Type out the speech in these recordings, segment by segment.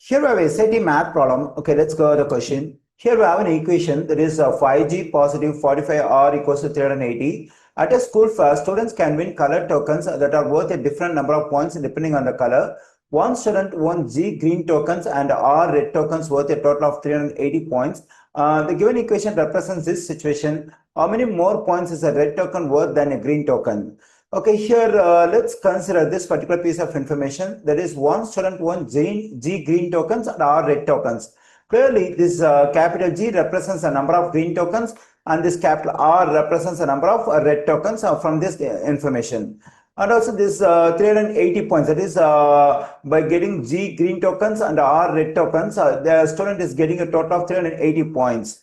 Here we have a SAT math problem. Okay, let's go to the question. Here we have an equation that is 5g positive 45r equals to 380. At a school fair, students can win color tokens that are worth a different number of points depending on the color. One student won G green tokens and R red tokens worth a total of 380 points. The given equation represents this situation. How many more points is a red token worth than a green token? Okay, here let's consider this particular piece of information. That is, one student won G green tokens and R red tokens. Clearly, this capital G represents a number of green tokens and this capital R represents a number of red tokens from this information. And also this 380 points, that is by getting G green tokens and R red tokens, the student is getting a total of 380 points.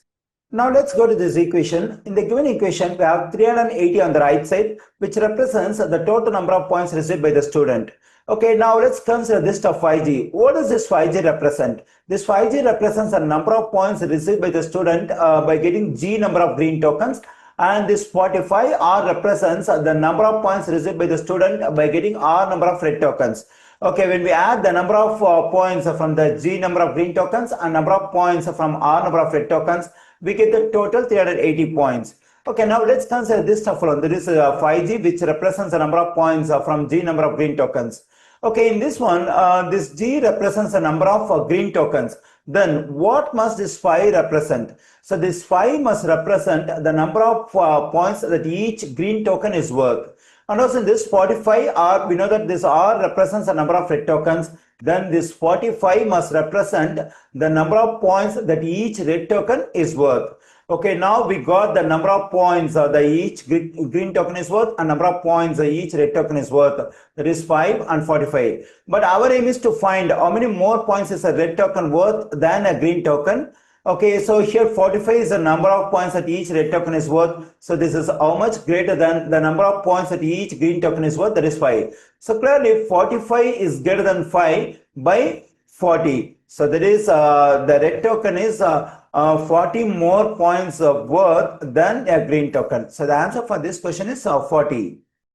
Now let's go to this equation. In the given equation, we have 380 on the right side, which represents the total number of points received by the student. Okay, now let's consider this of 5g. What does this 5g represent? This 5g represents the number of points received by the student by getting G number of green tokens, and this 45R represents the number of points received by the student by getting R number of red tokens. Okay, when we add the number of points from the G number of green tokens and number of points from R number of red tokens, we get the total 380 points. Okay, now let's consider this stuff. There is 5g, which represents the number of points from G number of green tokens. Okay, in this one, this G represents the number of green tokens. Then what must this 5 represent? So this 5 must represent the number of points that each green token is worth. And also in this 45R, we know that this R represents the number of red tokens. Then this 45 must represent the number of points that each red token is worth. Okay, now we got the number of points that each green token is worth and number of points that each red token is worth. That is 5 and 45. But our aim is to find how many more points is a red token worth than a green token. Okay, so here 45 is the number of points that each red token is worth. So this is how much greater than the number of points that each green token is worth, that is 5. So clearly 45 is greater than 5 by 40. So that is the red token is 40 more points worth than a green token. So the answer for this question is 40.